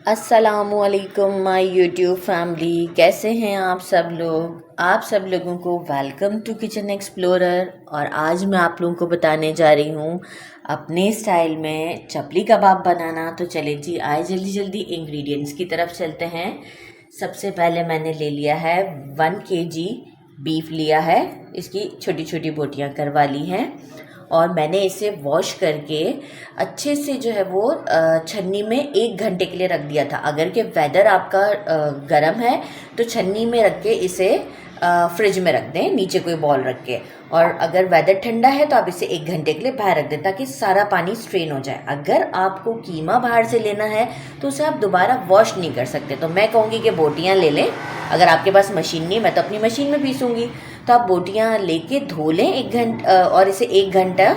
अस्सलामुअलैकुम my YouTube family, कैसे हैं आप सब लोग। आप सब लोगों को वेलकम टू किचन एक्सप्लोरर। और आज मैं आप लोगों को बताने जा रही हूँ अपने स्टाइल में चपली कबाब बनाना। तो चले जी, आए जल्दी जल्दी इंग्रेडिएंट्स की तरफ चलते हैं। सबसे पहले मैंने ले लिया है 1 kg बीफ लिया है। इसकी छोटी छोटी बोटियाँ करवा ली हैं और मैंने इसे वॉश करके अच्छे से जो है वो छन्नी में 1 घंटे के लिए रख दिया था। अगर के वेदर आपका गर्म है तो छन्नी में रख के इसे फ्रिज में रख दें, नीचे कोई बॉल रख के। और अगर वेदर ठंडा है तो आप इसे 1 घंटे के लिए बाहर रख दें ताकि सारा पानी स्ट्रेन हो जाए। अगर आपको कीमा बाहर से लेना है तो उसे आप दोबारा वॉश नहीं कर सकते। तो मैं कहूँगी कि बोटियाँ ले लें। अगर आपके पास मशीन नहीं, मैं तो अपनी मशीन में पीसूँगी, तो आप बोटियाँ लेके धो लें 1 घंटा और इसे 1 घंटा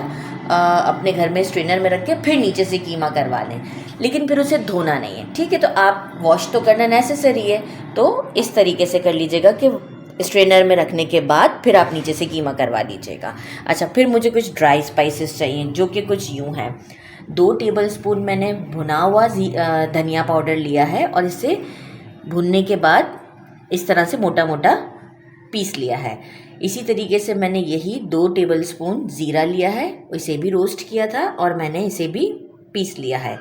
अपने घर में स्ट्रेनर में रख के फिर नीचे से कीमा करवा लें। लेकिन फिर उसे धोना नहीं है, ठीक है। तो आप वॉश तो करना नेसेसरी है, तो इस तरीके से कर लीजिएगा कि स्ट्रेनर में रखने के बाद फिर आप नीचे से कीमा करवा लीजिएगा। अच्छा, फिर मुझे कुछ ड्राई स्पाइसेस चाहिए जो कि कुछ यूँ हैं। 2 टेबलस्पून मैंने भुना हुआ धनिया पाउडर लिया है और इसे भुनने के बाद इस तरह से मोटा मोटा पीस लिया है। इसी तरीके से मैंने यही 2 टेबलस्पून ज़ीरा लिया है, इसे भी रोस्ट किया था और मैंने इसे भी पीस लिया है।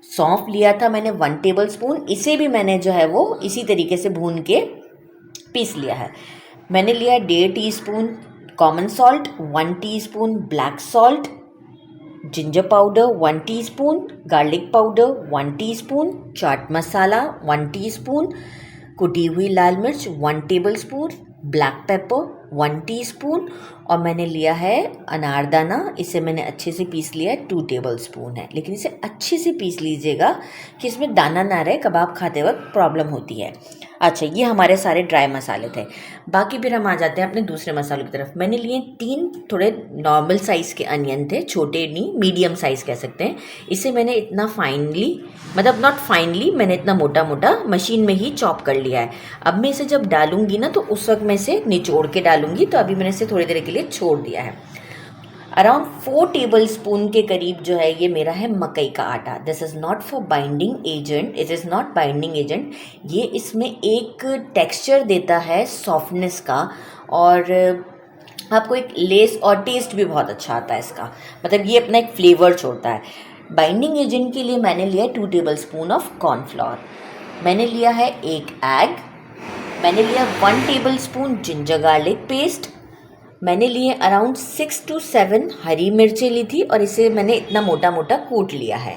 सौंफ लिया था मैंने 1 टेबलस्पून, इसे भी मैंने जो है वो इसी तरीके से भून के पीस लिया है। मैंने लिया 1.5 teaspoon common salt, 1 teaspoon black salt, ginger powder 1 teaspoon, garlic powder 1 teaspoon, chaat masala 1 teaspoon, कुटी हुई लाल मिर्च 1 टेबलस्पून, ब्लैक पेपर 1 टीस्पून और मैंने लिया है अनारदाना। इसे मैंने अच्छे से पीस लिया है, 2 टेबलस्पून है। लेकिन इसे अच्छे से पीस लीजिएगा कि इसमें दाना ना रहे, कबाब खाते वक्त प्रॉब्लम होती है। अच्छा, ये हमारे सारे ड्राई मसाले थे। बाकी फिर हम आ जाते हैं अपने दूसरे मसालों की तरफ। मैंने लिए 3 थोड़े नॉर्मल साइज़ के अनियन थे, छोटे नहीं, मीडियम साइज़ कह सकते हैं। इसे मैंने इतना फाइनली, मतलब नॉट फाइनली, मैंने इतना मोटा मोटा मशीन में ही चॉप कर लिया है। अब मैं इसे जब डालूंगी ना तो उस वक्त मैं इसे निचोड़ के डालूंगी, तो अभी मैंने इसे थोड़ी देर के लिए छोड़ दिया है। अराउंड 4 टेबलस्पून के करीब जो है ये मेरा है मकई का आटा। This is not for binding agent, it is not binding agent. ये इसमें एक टेक्सचर देता है सॉफ्टनेस का, और आपको एक लेस और टेस्ट भी बहुत अच्छा आता है इसका। मतलब ये अपना एक फ्लेवर छोड़ता है। बाइंडिंग एजेंट के लिए मैंने लिया 2 टेबलस्पून ऑफ कॉर्नफ्लोर, मैंने लिया है 1 एग, मैंने लिया 1 टेबलस्पून जिंजर गार्लिक पेस्ट, मैंने लिए अराउंड 6 to 7 हरी मिर्चें ली थी और इसे मैंने इतना मोटा मोटा कूट लिया है।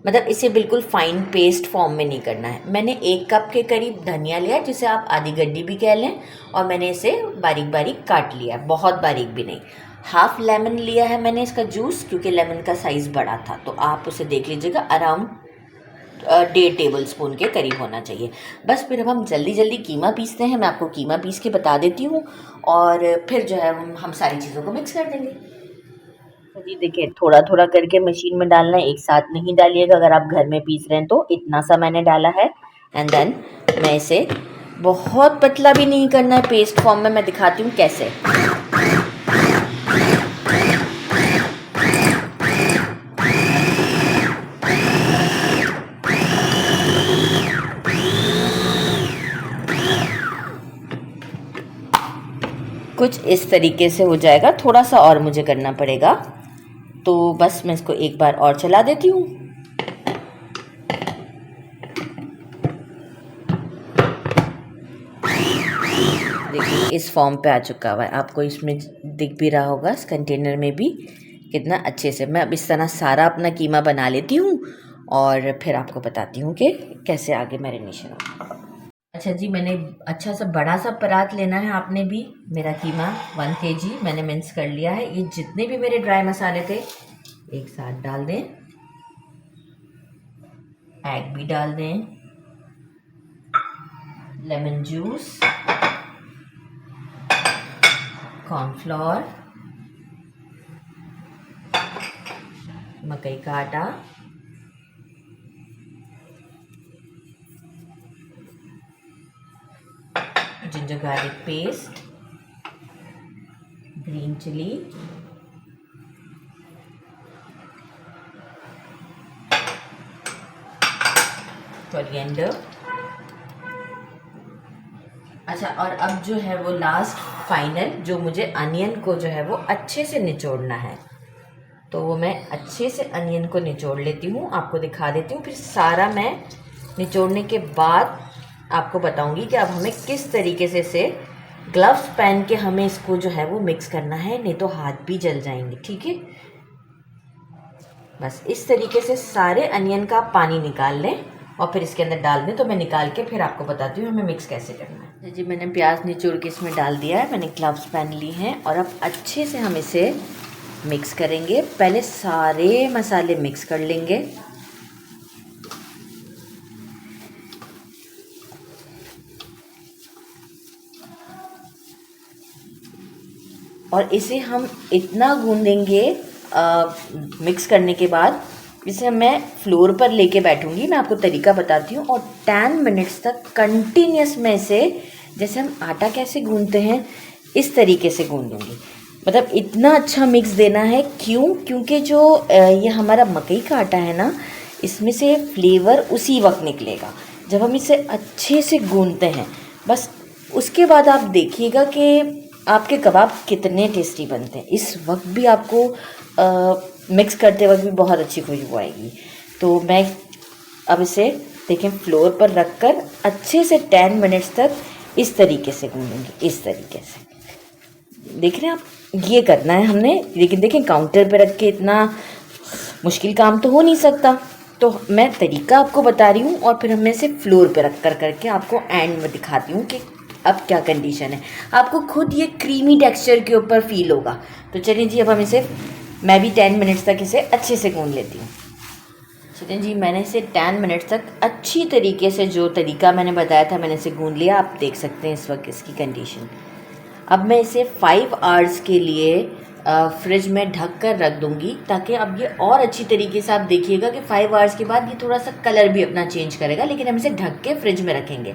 मतलब इसे बिल्कुल फाइन पेस्ट फॉर्म में नहीं करना है। मैंने 1 कप के करीब धनिया लिया, जिसे आप आधी गड्डी भी कह लें, और मैंने इसे बारीक बारीक काट लिया, बहुत बारीक भी नहीं। हाफ लेमन लिया है मैंने इसका जूस, क्योंकि लेमन का साइज़ बड़ा था, तो आप उसे देख लीजिएगा। अराउंड 1.5 टेबलस्पून के करीब होना चाहिए। बस फिर अब हम जल्दी जल्दी कीमा पीसते हैं। मैं आपको कीमा पीस के बता देती हूँ और फिर जो है हम सारी चीज़ों को मिक्स कर देंगे। तो जी देखिए, थोड़ा थोड़ा करके मशीन में डालना है, एक साथ नहीं डालिएगा। अगर आप घर में पीस रहे हैं तो इतना सा मैंने डाला है। एंड देन मैं इसे बहुत पतला भी नहीं करना है, पेस्ट फॉर्म में। मैं दिखाती हूँ कैसे। कुछ इस तरीके से हो जाएगा, थोड़ा सा और मुझे करना पड़ेगा। तो बस मैं इसको एक बार और चला देती हूँ। देखिए इस फॉर्म पे आ चुका हुआ है, आपको इसमें दिख भी रहा होगा इस कंटेनर में भी कितना अच्छे से। मैं अब इस तरह सारा अपना कीमा बना लेती हूँ और फिर आपको बताती हूँ कि कैसे आगे मैरिनेशन होगा। अच्छा जी, मैंने अच्छा सा बड़ा सा परात लेना है आपने भी। मेरा कीमा 1 kg मैंने मिक्स कर लिया है। ये जितने भी मेरे ड्राई मसाले थे एक साथ डाल दें, एग भी डाल दें, लेमन जूस, कॉर्नफ्लोर, मकई का आटा, ginger garlic paste, green chili, coriander. अच्छा, और अब जो है वो लास्ट फाइनल, जो मुझे अनियन को जो है वो अच्छे से निचोड़ना है, तो वो मैं अच्छे से अनियन को निचोड़ लेती हूँ, आपको दिखा देती हूँ। फिर सारा मैं निचोड़ने के बाद आपको बताऊँगी कि अब हमें किस तरीके से इसे ग्लव्स पहन के हमें इसको जो है वो मिक्स करना है, नहीं तो हाथ भी जल जाएंगे। ठीक है, बस इस तरीके से सारे अनियन का पानी निकाल लें और फिर इसके अंदर डाल दें। तो मैं निकाल के फिर आपको बताती हूँ हमें मिक्स कैसे करना है। जी, मैंने प्याज निचोड़ के इसमें डाल दिया है, मैंने ग्लव्स पहन ली हैं और अब अच्छे से हम इसे मिक्स करेंगे। पहले सारे मसाले मिक्स कर लेंगे और इसे हम इतना गूंदेंगे मिक्स करने के बाद, इसे मैं फ्लोर पर लेके बैठूंगी। मैं आपको तरीका बताती हूँ और 10 मिनट्स तक कंटिन्यूस मैं इसे, जैसे हम आटा कैसे गूंदते हैं इस तरीके से गूंदूंगी। मतलब इतना अच्छा मिक्स देना है। क्यों? क्योंकि जो ये हमारा मकई का आटा है ना, इसमें से फ्लेवर उसी वक्त निकलेगा जब हम इसे अच्छे से गूंदते हैं। बस उसके बाद आप देखिएगा कि आपके कबाब कितने टेस्टी बनते हैं। इस वक्त भी आपको मिक्स करते वक्त भी बहुत अच्छी खुशबू आएगी। तो मैं अब इसे देखें फ्लोर पर रखकर अच्छे से 10 मिनट्स तक इस तरीके से गूंदूंगी। इस तरीके से देख रहे हैं आप, ये करना है हमने। लेकिन देखें काउंटर पे रख के इतना मुश्किल काम तो हो नहीं सकता, तो मैं तरीका आपको बता रही हूँ और फिर हम इसे फ्लोर पे रख कर करके आपको एंड में दिखाती हूँ कि अब क्या कंडीशन है। आपको खुद ये क्रीमी टेक्सचर के ऊपर फील होगा। तो चलिए जी, अब हम इसे, मैं भी 10 मिनट्स तक इसे अच्छे से गूंद लेती हूँ। चलिए जी, मैंने इसे 10 मिनट्स तक अच्छी तरीके से, जो तरीका मैंने बताया था, मैंने इसे गूंद लिया। आप देख सकते हैं इस वक्त इसकी कंडीशन। अब मैं इसे 5 आवर्स के लिए फ्रिज में ढक कर रख दूंगी, ताकि अब ये और अच्छी तरीके से, आप देखिएगा कि 5 आवर्स के बाद ये थोड़ा सा कलर भी अपना चेंज करेगा। लेकिन हम इसे ढक के फ्रिज में रखेंगे।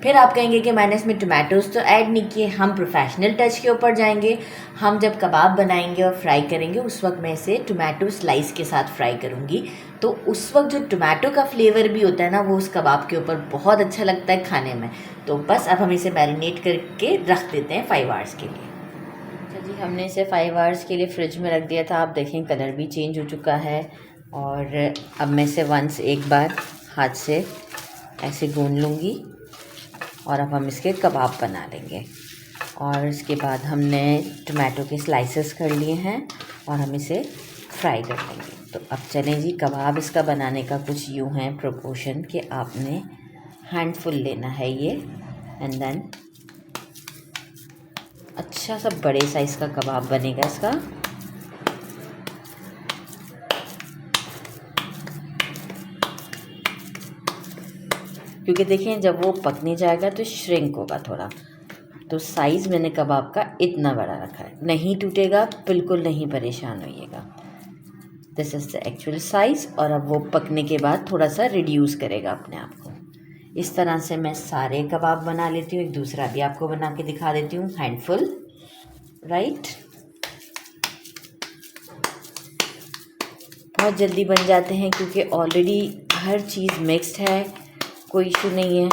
फिर आप कहेंगे कि मैंने इसमें टोमेटोज़ तो ऐड नहीं किए। हम प्रोफेशनल टच के ऊपर जाएंगे। हम जब कबाब बनाएंगे और फ्राई करेंगे, उस वक्त मैं इसे टोमेटो स्लाइस के साथ फ्राई करूँगी। तो उस वक्त जो टोमेटो का फ्लेवर भी होता है ना, वो उस कबाब के ऊपर बहुत अच्छा लगता है खाने में। तो बस अब हम इसे मैरिनेट करके रख देते हैं 5 आवर्स के लिए। अच्छा जी, हमने इसे 5 आवर्स के लिए फ्रिज में रख दिया था। आप देखें कलर भी चेंज हो चुका है। और अब मैं इसे वंस एक बार हाथ से ऐसे गूंद लूँगी और अब हम इसके कबाब बना लेंगे। और इसके बाद हमने टोमेटो के स्लाइसेस कर लिए हैं और हम इसे फ्राई कर लेंगे। तो अब चलें जी, कबाब इसका बनाने का कुछ यूँ है प्रोपोर्शन कि आपने हैंडफुल लेना है ये, एंड देन अच्छा सा बड़े साइज़ का कबाब बनेगा इसका। क्योंकि देखें जब वो पकने जाएगा तो श्रिंक होगा थोड़ा। तो साइज़ मैंने कबाब का इतना बड़ा रखा है, नहीं टूटेगा, बिल्कुल नहीं परेशान होइएगा। This is the actual size. और अब वो पकने के बाद थोड़ा सा रिड्यूस करेगा अपने आप को। इस तरह से मैं सारे कबाब बना लेती हूँ। एक दूसरा भी आपको बना के दिखा देती हूँ, हैंडफुल, राइट। बहुत जल्दी बन जाते हैं क्योंकि ऑलरेडी हर चीज़ मिक्स्ड है, कोई इशू नहीं है।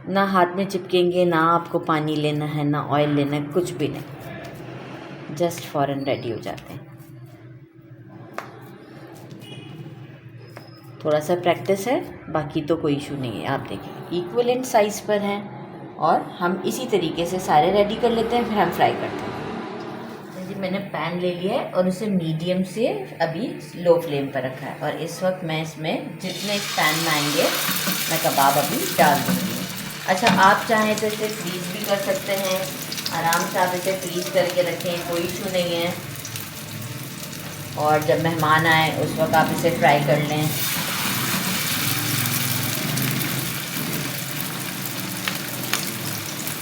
ना हाथ में चिपकेंगे, ना आपको पानी लेना है, ना ऑयल लेना है, कुछ भी नहीं, जस्ट फ़ौरन रेडी हो जाते हैं। थोड़ा सा प्रैक्टिस है, बाकी तो कोई इशू नहीं है। आप देखिए इक्वलेंट साइज़ पर हैं और हम इसी तरीके से सारे रेडी कर लेते हैं, फिर हम फ्राई करते हैं। जी, मैंने पैन ले लिया है और उसे मीडियम से अभी लो फ्लेम पर रखा है। और इस वक्त मैं इसमें जितने इस पैन में आएंगे मैं कबाब अभी डाल दूँगी। अच्छा, आप चाहें तो इसे फ्रीज़ भी कर सकते हैं, आराम से आप इसे फ्रीज़ करके रखें, कोई इशू नहीं है। और जब मेहमान आए उस वक्त आप इसे फ्राई कर लें।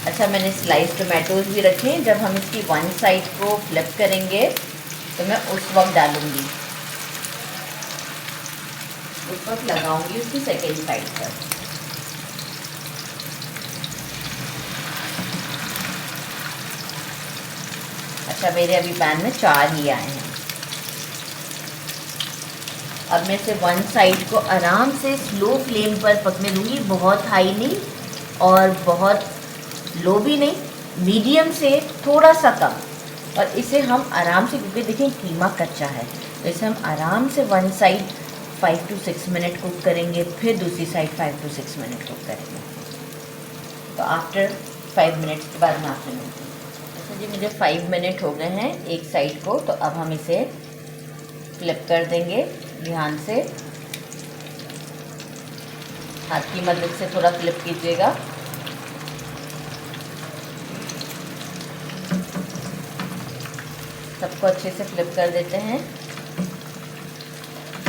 अच्छा, मैंने स्लाइस टोमेटोज़ भी रखे हैं। जब हम इसकी वन साइड को फ्लिप करेंगे तो मैं उस वक्त डालूँगी, उस वक्त लगाऊंगी उसकी सेकेंड साइड पर। अच्छा, मेरे अभी पैन में 4 ही आए हैं। अब मैं इसे वन साइड को आराम से स्लो फ्लेम पर पकने दूंगी, बहुत हाई नहीं और बहुत लो भी नहीं, मीडियम से थोड़ा सा कम। और इसे हम आराम से, क्योंकि देखिए कीमा कच्चा है, तो इसे हम आराम से one side 5 to 6 minute cook करेंगे, फिर दूसरी साइड 5 to 6 मिनट कुक करेंगे। तो आफ्टर 5 मिनट के बाद मैं आपसे मिलती हूँ। अच्छा जी, मुझे 5 मिनट हो गए हैं एक साइड को, तो अब हम इसे फ्लिप कर देंगे ध्यान से। हाथ की मदद से थोड़ा फ्लिप कीजिएगा। सबको अच्छे से फ्लिप कर देते हैं।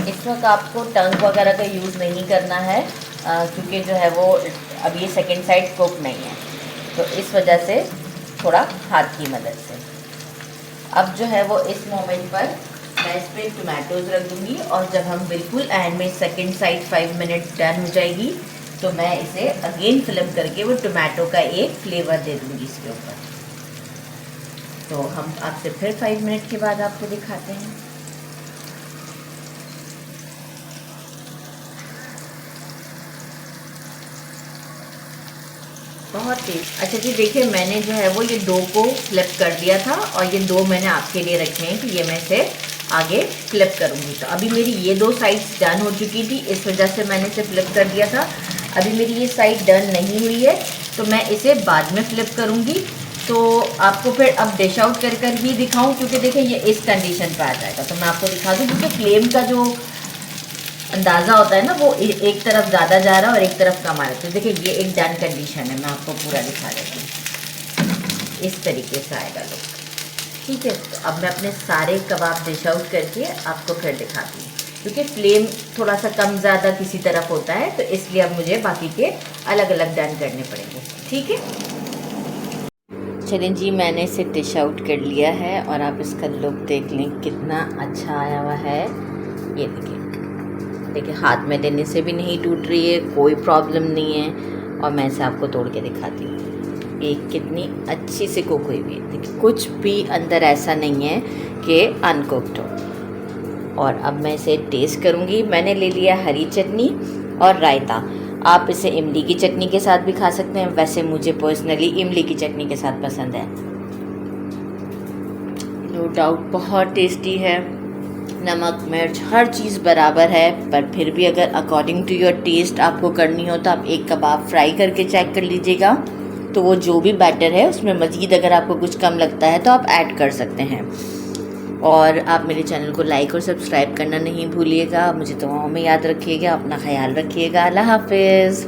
इस वक्त आपको टंग वगैरह का यूज़ नहीं करना है, क्योंकि जो है वो अब ये सेकंड साइड कुक नहीं है, तो इस वजह से थोड़ा हाथ की मदद से। अब जो है वो इस मोमेंट पर मैं इस पर टमाटोज़ रख दूँगी, और जब हम बिल्कुल एंड में सेकंड साइड 5 मिनट डन हो जाएगी, तो मैं इसे अगेन फ्लिप करके वो टमाटो का एक फ्लेवर दे दूँगी इसके ऊपर। तो हम आपसे फिर 5 मिनट के बाद आपको दिखाते हैं। बहुत टेस्ट। अच्छा जी, देखिए मैंने जो है वो ये 2 को फ्लिप कर दिया था, और ये 2 मैंने आपके लिए रखे हैं कि ये मैं इसे आगे फ्लिप करूँगी। तो अभी मेरी ये 2 साइड्स डन हो चुकी थी, इस वजह से मैंने इसे फ्लिप कर दिया था। अभी मेरी ये साइड डन नहीं हुई है, तो मैं इसे बाद में फ्लिप करूँगी। तो आपको फिर अब डिश आउट कर ही दिखाऊँ, क्योंकि देखिए ये इस कंडीशन पर आ जाएगा। तो मैं आपको दिखा दूँ, क्योंकि फ्लेम का जो अंदाज़ा होता है ना, वो एक तरफ ज़्यादा जा रहा है और एक तरफ कम आ रहा है। तो देखिए ये एक डन कंडीशन है, मैं आपको पूरा दिखा देती हूँ। इस तरीके से आएगा लुक, ठीक है। तो अब मैं अपने सारे कबाब डिश आउट करके आपको फिर दिखाती हूँ, क्योंकि फ्लेम थोड़ा सा कम ज़्यादा किसी तरफ होता है, तो इसलिए अब मुझे बाकी के अलग अलग डन करने पड़ेंगे, ठीक है। चलें जी, मैंने इसे डिश आउट कर लिया है, और आप इसका लुक देख लें कितना अच्छा आया हुआ है। ये देखिए हाथ में देने से भी नहीं टूट रही है, कोई प्रॉब्लम नहीं है। और मैं इसे आपको तोड़ के दिखाती हूँ, ये कितनी अच्छी से कुक हुई हुई है। देखिए कुछ भी अंदर ऐसा नहीं है कि अनकुक्ड हो। और अब मैं इसे टेस्ट करूँगी। मैंने ले लिया हरी चटनी और रायता। आप इसे इमली की चटनी के साथ भी खा सकते हैं, वैसे मुझे पर्सनली इमली की चटनी के साथ पसंद है। नो डाउट बहुत टेस्टी है। नमक मिर्च हर चीज़ बराबर है, पर फिर भी अगर अकॉर्डिंग टू योर टेस्ट आपको करनी हो, तो आप एक कबाब फ्राई करके चेक कर लीजिएगा। तो वो जो भी बैटर है उसमें मज़ीद अगर आपको कुछ कम लगता है तो आप ऐड कर सकते हैं। और आप मेरे चैनल को लाइक और सब्सक्राइब करना नहीं भूलिएगा। मुझे दुआओं में याद रखिएगा। अपना ख्याल रखिएगा। अल्लाह हाफिज़।